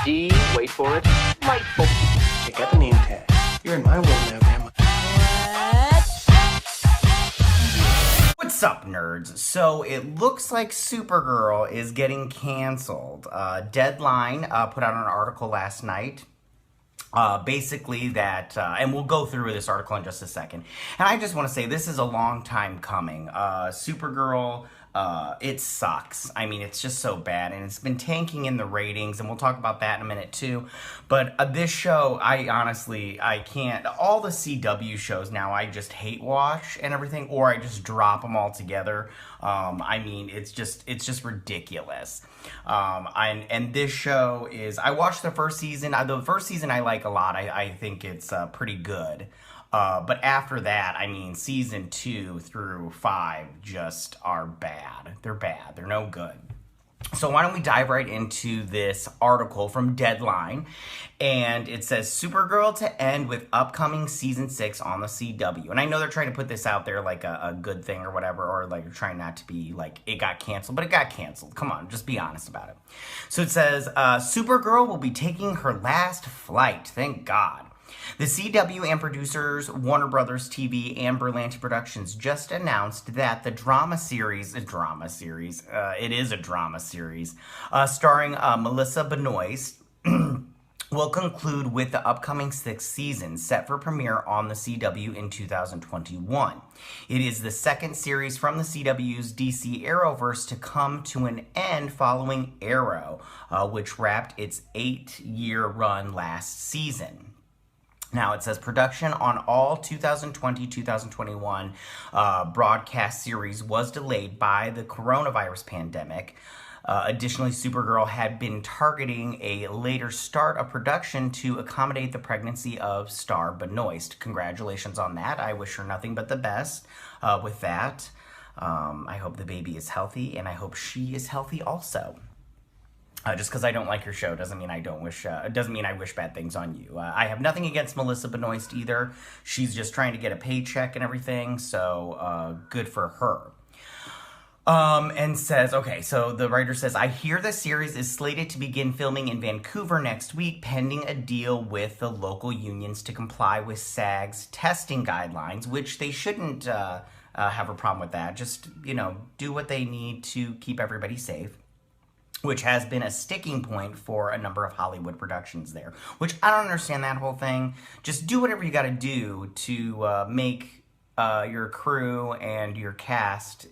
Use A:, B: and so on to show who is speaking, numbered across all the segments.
A: D, wait for it, delightful.
B: You got the name tag. You're in my world now, Grandma.
C: What's up, nerds? So it looks like Supergirl is getting canceled. Deadline put out an article last night. Basically that, and we'll go through this article in just a second. And I just want to say this is a long time coming. Supergirl, it sucks. I mean, it's just so bad, and it's been tanking in the ratings, and we'll talk about that in a minute too. But this show, I can't. All the CW shows now, I just hate watch and everything, or I just drop them all together. I mean, it's just ridiculous. And this show is, I watched the first season. The first season I like a lot. I think it's pretty good. But after that, I mean, season 2 through 5 just are bad. They're bad. They're no good. So why don't we dive right into this article from Deadline. And it says, Supergirl to end with upcoming season 6 on the CW. And I know they're trying to put this out there like a good thing or whatever, or like trying not to be like it got canceled, but it got canceled. Come on, just be honest about it. So it says, Supergirl will be taking her last flight. Thank God. The CW and producers Warner Brothers TV and Berlanti Productions just announced that the drama series, starring Melissa Benoist, will conclude with the upcoming 6th season, set for premiere on the CW in 2021. It is the second series from the CW's DC Arrowverse to come to an end following Arrow, which wrapped its 8-year run last season. Now, it says production on all 2020-2021 broadcast series was delayed by the coronavirus pandemic. Additionally, Supergirl had been targeting a later start of production to accommodate the pregnancy of star Benoist. Congratulations on that. I wish her nothing but the best with that. I hope the baby is healthy, and I hope she is healthy also. Just because I don't like your show doesn't mean I don't wish. Doesn't mean I wish bad things on you. I have nothing against Melissa Benoist either. She's just trying to get a paycheck and everything, so good for her. And says, okay, so the writer says, I hear the series is slated to begin filming in Vancouver next week, pending a deal with the local unions to comply with SAG's testing guidelines, which they shouldn't have a problem with that. Just, do what they need to keep everybody safe, which has been a sticking point for a number of Hollywood productions there, which I don't understand that whole thing. Just do whatever you got to do to make your crew and your cast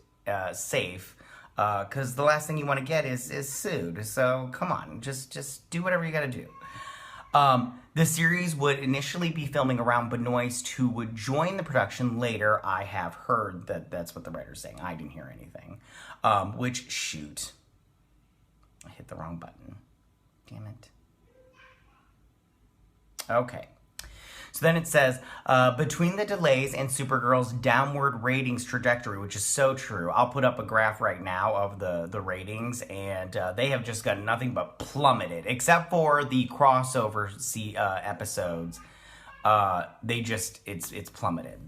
C: safe, because the last thing you want to get is sued. So come on, just do whatever you got to do. The series would initially be filming around Benoist, who would join the production later. I have heard that's what the writer's saying. I didn't hear anything. Which, shoot. I hit the wrong button. Damn it. Okay. So then it says, between the delays and Supergirl's downward ratings trajectory, which is so true. I'll put up a graph right now of the ratings, and they have just got nothing but plummeted, except for the crossover episodes. It's plummeted.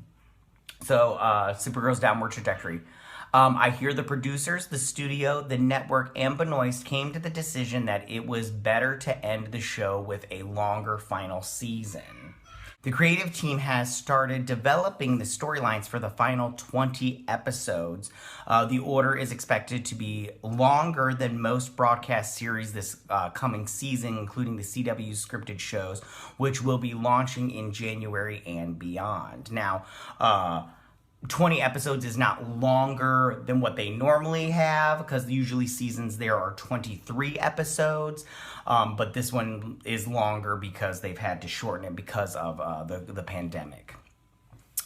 C: So, Supergirl's downward trajectory. I hear the producers, the studio, the network, and Benoist came to the decision that it was better to end the show with a longer final season. The creative team has started developing the storylines for the final 20 episodes. The order is expected to be longer than most broadcast series this coming season, including the CW's scripted shows, which will be launching in January and beyond. Now, 20 episodes is not longer than what they normally have, because usually seasons there are 23 episodes, but this one is longer because they've had to shorten it because of the pandemic.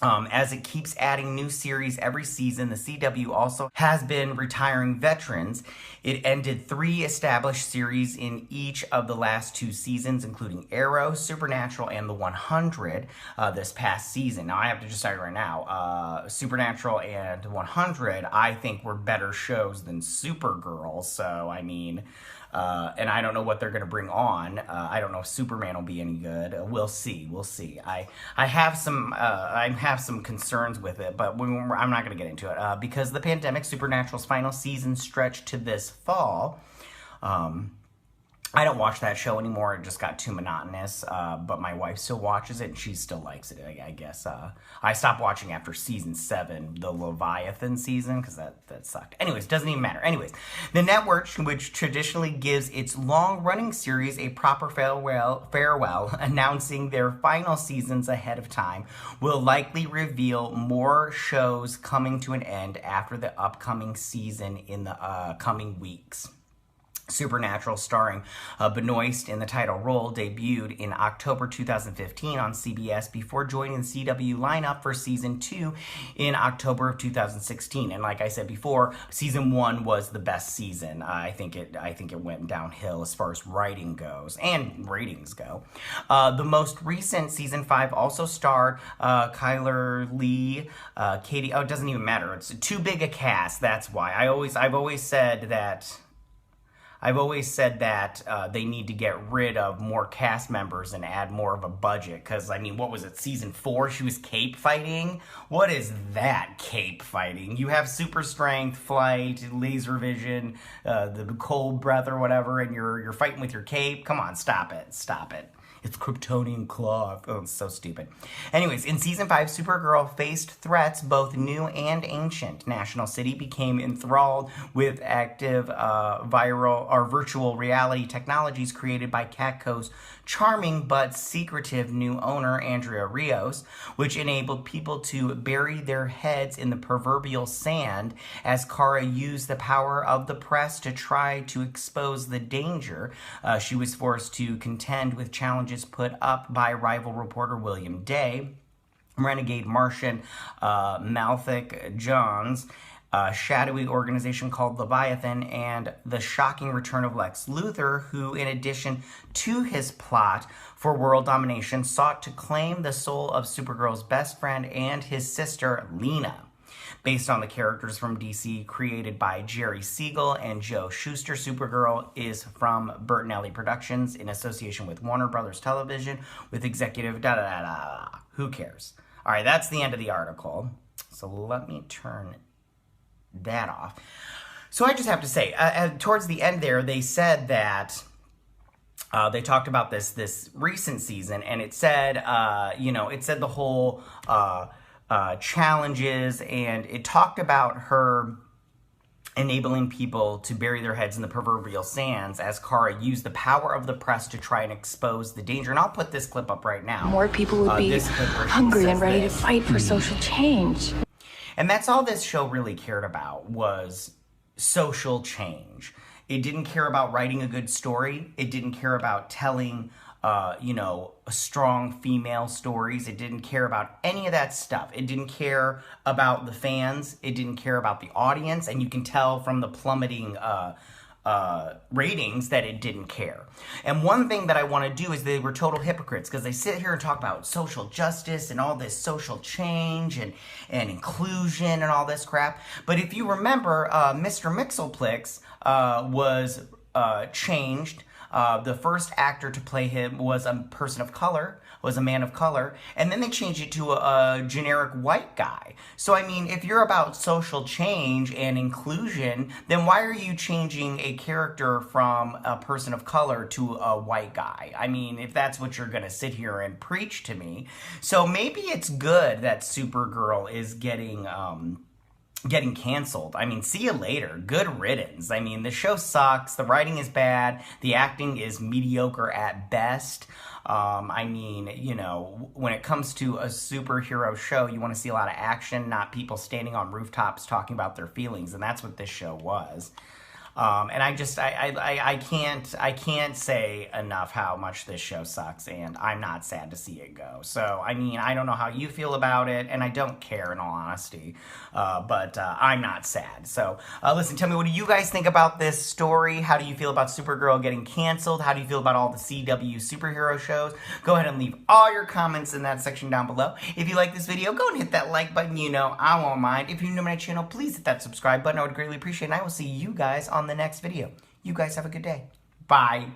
C: As it keeps adding new series every season, the CW also has been retiring veterans. It ended 3 established series in each of the last 2 seasons, including Arrow, Supernatural, and The 100 this past season. Now, I have to just say right now, Supernatural and 100, I think, were better shows than Supergirl. So, I mean, and I don't know what they're going to bring on. I don't know if Superman will be any good. We'll see. I have some concerns with it, but I'm not going to get into it because the pandemic, Supernatural's final season stretched to this fall. I don't watch that show anymore. It just got too monotonous. But my wife still watches it, and she still likes it, I guess. I stopped watching after season 7, the Leviathan season, because that sucked. Anyways, doesn't even matter. Anyways, the network, which traditionally gives its long-running series a proper farewell, announcing their final seasons ahead of time, will likely reveal more shows coming to an end after the upcoming season in the coming weeks. Supernatural, starring Benoist in the title role, debuted in October 2015 on CBS before joining the CW lineup for season 2 in October of 2016. And like I said before, season 1 was the best season. I think it went downhill as far as writing goes and ratings go. The most recent season 5 also starred Kyler Lee, Katie. Oh, it doesn't even matter. It's too big a cast. That's why I've always said that they need to get rid of more cast members and add more of a budget. Because, I mean, what was it, season 4? She was cape fighting? What is that, cape fighting? You have super strength, flight, laser vision, the cold breath or whatever, and you're fighting with your cape? Come on, stop it. Stop it. It's Kryptonian cloth. Oh, it's so stupid. Anyways, in season 5, Supergirl faced threats, both new and ancient. National City became enthralled with active virtual reality technologies created by Catco's charming but secretive new owner, Andrea Rios, which enabled people to bury their heads in the proverbial sand as Kara used the power of the press to try to expose the danger. She was forced to contend with challenges put up by rival reporter William Day, renegade Martian Malthik Johns, a shadowy organization called Leviathan, and the shocking return of Lex Luthor, who, in addition to his plot for world domination, sought to claim the soul of Supergirl's best friend and his sister, Lena. Based on the characters from DC created by Jerry Siegel and Joe Shuster, Supergirl is from Bertinelli Productions in association with Warner Brothers Television with executive da-da-da-da. Who cares? All right, that's the end of the article. So let me turn that off. So I just have to say, towards the end there, they said that they talked about this recent season, and it said, it said the whole challenges, and it talked about her enabling people to bury their heads in the proverbial sands as Kara used the power of the press to try and expose the danger. And I'll put this clip up right now.
D: More people would be hungry and ready to fight for social change.
C: And that's all this show really cared about, was social change. It didn't care about writing a good story. It didn't care about telling strong female stories. It didn't care about any of that stuff. It didn't care about the fans. It didn't care about the audience. And you can tell from the plummeting ratings that it didn't care. And one thing that I want to do is they were total hypocrites, because they sit here and talk about social justice and all this social change and inclusion and all this crap. But if you remember, Mr. Mxyzptlk was changed. The first actor to play him was a person of color, was a man of color, and then they changed it to a generic white guy. So, I mean, if you're about social change and inclusion, then why are you changing a character from a person of color to a white guy? I mean, if that's what you're going to sit here and preach to me. So maybe it's good that Supergirl is getting canceled. I mean, see you later. Good riddance. I mean, the show sucks. The writing is bad. The acting is mediocre at best. I mean, when it comes to a superhero show, you want to see a lot of action, not people standing on rooftops talking about their feelings. And that's what this show was. And I can't say enough how much this show sucks, and I'm not sad to see it go. So, I mean, I don't know how you feel about it, and I don't care in all honesty, but I'm not sad. So, listen, tell me, what do you guys think about this story? How do you feel about Supergirl getting canceled? How do you feel about all the CW superhero shows? Go ahead and leave all your comments in that section down below. If you like this video, go and hit that like button. I won't mind. If you're new to my channel, please hit that subscribe button. I would greatly appreciate it, and I will see you guys on the next video. You guys have a good day. Bye.